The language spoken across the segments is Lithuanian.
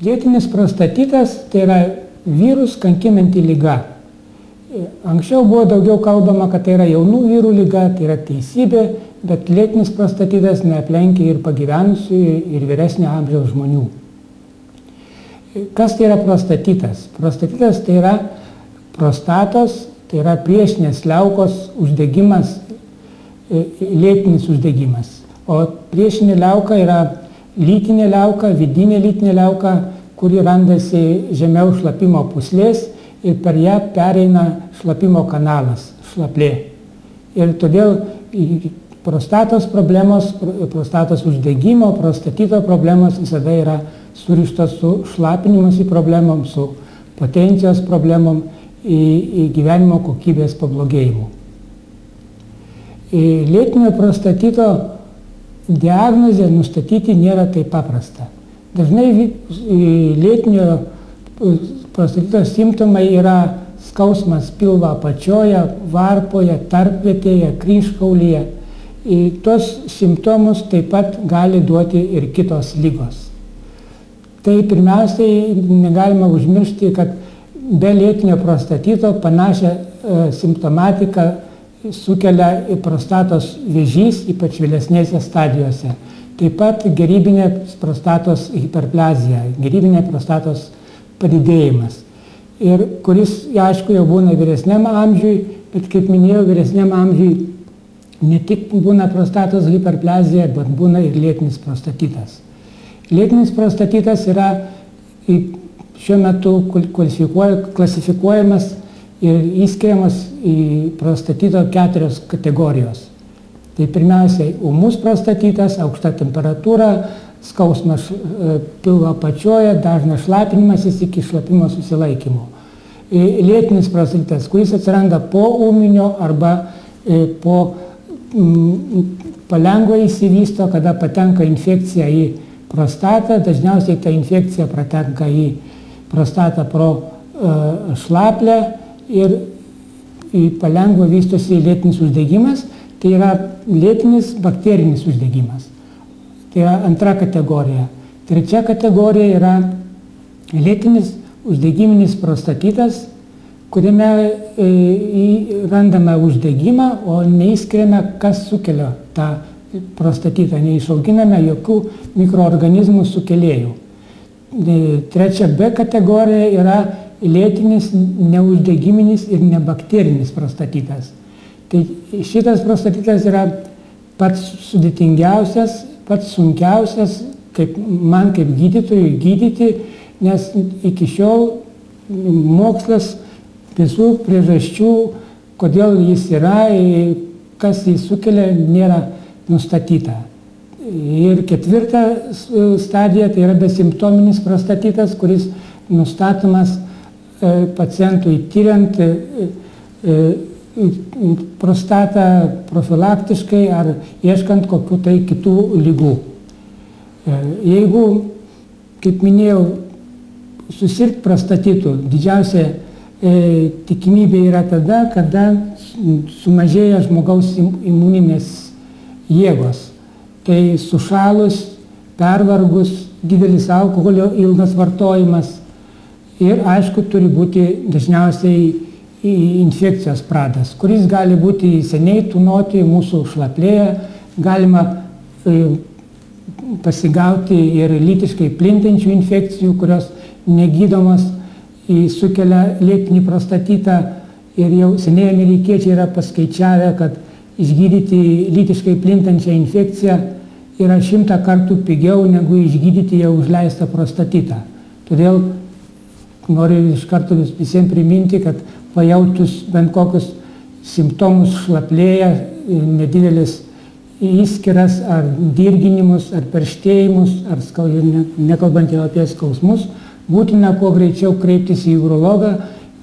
Lėtinis prostatitas tai yra vyrus kankinanti liga. Anksčiau buvo daugiau kalbama, kad tai yra jaunų vyrų liga, tai yra teisybė, bet lėtinis prostatitas neaplenkia ir pagyvenusių, ir vyresnio amžiaus žmonių. Kas tai yra prostatitas? Prostatitas tai yra prostatos, tai yra priešinės liaukos uždegimas, lėtinis uždegimas. O priešinė liauka yra lytinė liauka, vidinė lytinė liauka, kuri randasi žemiau šlapimo pūslės ir per ją pereina šlapimo kanalas, šlaplė. Ir todėl prostatos problemos, prostatos uždegimo, prostatito problemos visada yra surištos su šlapinimusi problemom, su potencijos problemom, į gyvenimo kokybės pablogėjimu. Lėtinio prostatito diagnozę nustatyti nėra taip paprasta. Dažnai lėtinio prostatito simptomai yra skausmas pilvo apačioje, varpoje, tarpvietėje, kryžkaulyje. Tuos simptomus taip pat gali duoti ir kitos ligos. Tai pirmiausiai negalima užmiršti, kad be lėtinio prostatito panašią simptomatiką sukelia prostatos vėžys, ypač vėlesnėse stadijose. Taip pat gerybinė prostatos hiperplazija, gerybinė prostatos padidėjimas. Ir kuris, aišku, jau būna vyresniam amžiui, bet kaip minėjau, vyresniam amžiui ne tik būna prostatos hiperplazija, bet būna ir lėtinis prostatitas. Lėtinis prostatitas yra šiuo metu klasifikuojamas ir įskiriamas į prostatito 4 kategorijos. Tai pirmiausiai ūmus prostatitas, aukšta temperatūra, skausmas pilvo apačioje, dažnas šlapinimasis iki šlapimo susilaikymo. Lėtinis prostatitas, kuris atsiranda po ūminio arba po palengva įsivysto, kada patenka infekcija į prostatą. Dažniausiai ta infekcija patenka į prostatą pro šlaplę ir palengva vystosi lėtinis uždegimas. Tai yra lėtinis bakterinis uždegimas. Tai yra antra kategorija. Trečia kategorija yra lėtinis uždegiminis prostatitas, kuriame randame uždegimą, o neįskiriame, kas sukelia tą prostatitą. Neišauginame jokių mikroorganizmų sukėlėjų. Trečia B kategorija yra lėtinis neuždegiminis ir nebakterinis prostatitas. Tai šitas prostatitas yra pats sudėtingiausias, pats sunkiausias man kaip gydytojui gydyti, nes iki šiol mokslas visų priežasčių, kodėl jis yra, kas jį sukelia, nėra nustatyta. Ir ketvirta stadija tai yra besimptominis prostatitas, kuris nustatomas pacientui tyriant prostatą profilaktiškai ar ieškant kokių tai kitų ligų. Jeigu, kaip minėjau, susirgti prostatitu, didžiausia tikimybė yra tada, kada sumažėja žmogaus imuninės jėgos. Tai sušalus, pervargus, didelis alkoholio ilgas vartojimas ir, aišku, turi būti dažniausiai infekcijos pradas, kuris gali būti seniai tūnoti mūsų šlaplėje, galima pasigauti ir lytiškai plintančių infekcijų, kurios negydomos sukelia lėtinį prostatitą, ir jau seniai amerikiečiai yra paskaičiavę, kad išgydyti lytiškai plintančią infekciją yra 100 kartų pigiau negu išgydyti jau užleistą prostatitą. Todėl noriu iš karto visiems priminti, kad pajautus bent kokius simptomus šlaplėje, nedidelis įskiras ar dirginimus, ar perštėjimus, ar nekalbant jau apie skausmus, būtina kuo greičiau kreiptis į urologą.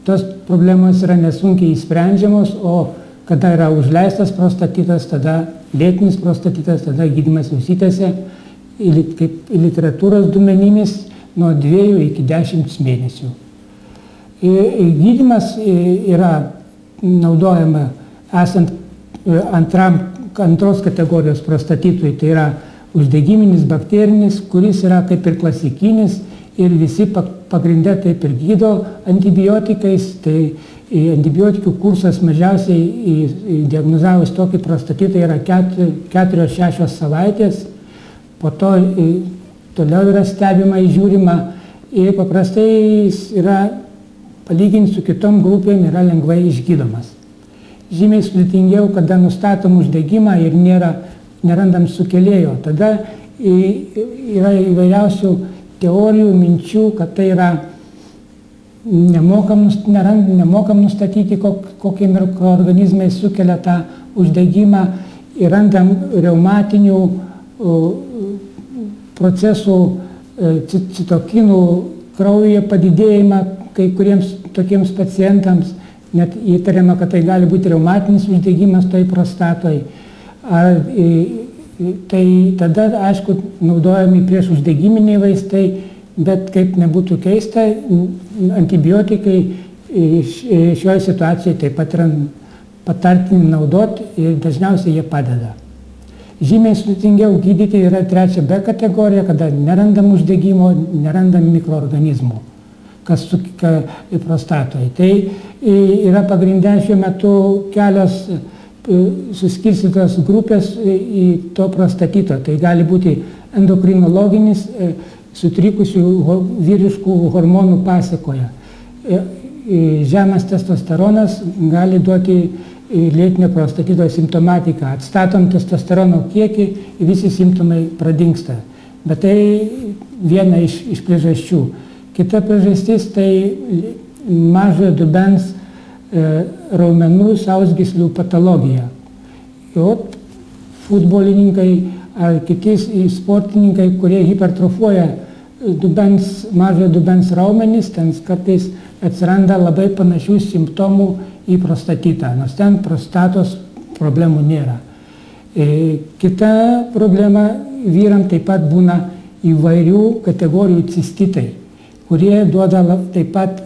Tos problemos yra nesunkiai įsprendžiamos, o kada yra užleistas prostatitas, tada lėtinis prostatitas, tada gydymas užsitęsia, kaip literatūros duomenimis, nuo 2 iki 10 mėnesių. Gydymas yra naudojama esant antros kategorijos prostatitui, tai yra uždegiminis bakterinis, kuris yra kaip ir klasikinis ir visi pagrinde taip ir gydo antibiotikais. Tai antibiotikų kursas mažiausiai diagnozavus tokį prostatitą yra 4-6 savaitės, po to toliau yra stebima, žiūrima ir paprastai jis yra, palyginti su kitom grupėm, yra lengvai išgydomas. Žymiai sudėtingiau, kada nustatom uždegimą ir nerandam sukėlėjo. Tada yra įvairiausių teorijų, minčių, kad tai yra nemokam nustatyti, kokie mikroorganizmai sukelia tą uždegimą ir randam reumatinių procesų, citokinų kraujyje padidėjimą kai kuriems tokiems pacientams, net įtariama, kad tai gali būti reumatinis uždegimas toj prostatoj. Tai tada, aišku, naudojami prieš uždegiminiai vaistai, bet kaip nebūtų keista, antibiotikai šioje situacijoje taip pat yra patartini naudoti ir dažniausiai jie padeda. Žymiai sudėtingiau gydyti yra 3B kategorija, kada nerandam uždegimo, nerandam mikroorganizmų, kas sukelia prostatoje. Tai yra pagrindė šiuo metu kelios suskirstytos grupės į to prostatito. Tai gali būti endokrinologinis, sutrikusių vyriškų hormonų pasekoje. Žemas testosteronas gali duoti lėtinio prostatito simptomatiką. Atstatom testosterono kiekį ir visi simptomai pradingsta. Bet tai viena iš priežasčių. Kita priežastis tai mažojo dubens raumenų sausgyslių patologija. Futbolininkai ar kiti sportininkai, kurie hipertrofuoja mažojo dubens raumenis, ten kartais atsiranda labai panašių simptomų į prostatitą, nors ten prostatos problemų nėra. Kita problema vyram taip pat būna įvairių kategorijų cistitai, kurie duoda taip pat,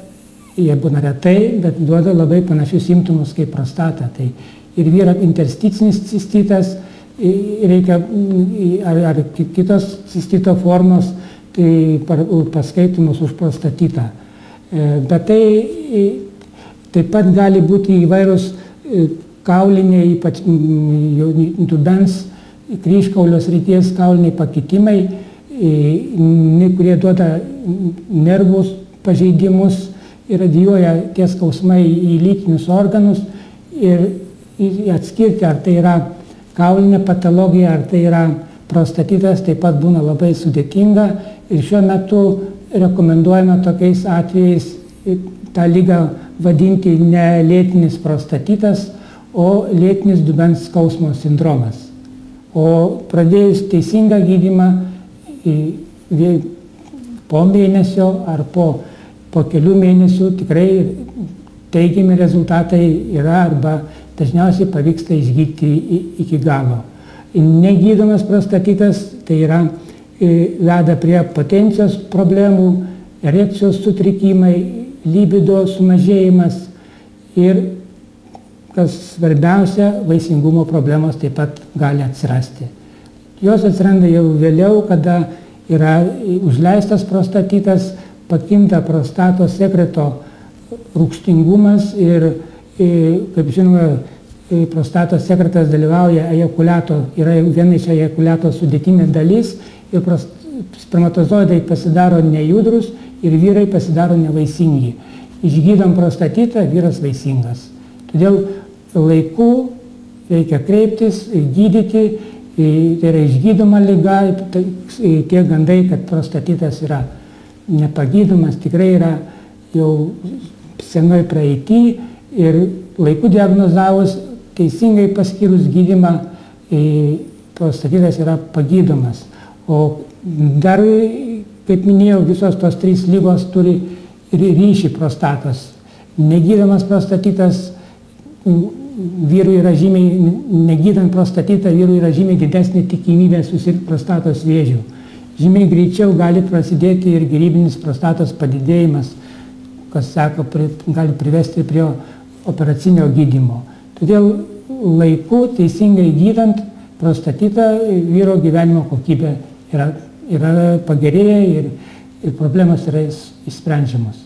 jie būna retai, bet duoda labai panašius simptomus kaip prostata. Tai ir vyram intersticinis cistitas, reikia, ar kitos cistito formos, tai paskaitomus už prostatitą. Bet tai taip pat gali būti įvairūs kauliniai, ypač dubens, kryžkaulio srities kauliniai pakitimai, kurie duoda nervus pažeidimus ir radijuoja tie skausmai į lytinius organus ir atskirti, ar tai yra kaulinė patologija, ar tai yra prostatitas, taip pat būna labai sudėtinga ir šiuo metu rekomenduojama tokiais atvejais tą ligą vadinti ne lėtinis prostatitas, o lėtinis dubens skausmo sindromas. O pradėjus teisingą gydymą po mėnesio ar po kelių mėnesių tikrai teigiami rezultatai yra arba dažniausiai pavyksta išgydyti iki galo. Negydomas prostatitas tai yra veda prie potencijos problemų, erekcijos sutrikimai, libido sumažėjimas ir, kas svarbiausia, vaisingumo problemos taip pat gali atsirasti. Jos atsiranda jau vėliau, kada yra užleistas prostatitas, pakinta prostatos sekreto rūgštingumas ir, kaip žinoma, prostatos sekretas dalyvauja ejakuliato, yra viena iš ejakuliato sudėtinė dalis ir spermatozoidai pasidaro nejudrus ir vyrai pasidaro nevaisingi. Išgydom prostatitą, vyras vaisingas. Todėl laiku reikia kreiptis, gydyti, tai yra išgydoma liga, tie gandai, kad prostatitas yra nepagydomas, tikrai yra jau senoj praeity ir laiku diagnozavus, teisingai paskyrus gydymą, prostatitas yra pagydomas. O dar, kaip minėjau, visos tos trys ligos turi ryšį prostatos. Negydomas prostatitas, vyrui yra žymiai, negydant prostatitą, vyrui yra žymiai didesnė tikimybė susirgti prostatos vėžių. Žymiai greičiau gali prasidėti ir gyvybinis prostatos padidėjimas, kas sako, gali privesti prie operacinio gydymo. Todėl laiku, teisingai gydant prostatitą, vyro gyvenimo kokybė yra pagerėję ir ir problemos yra išsprendžiamos.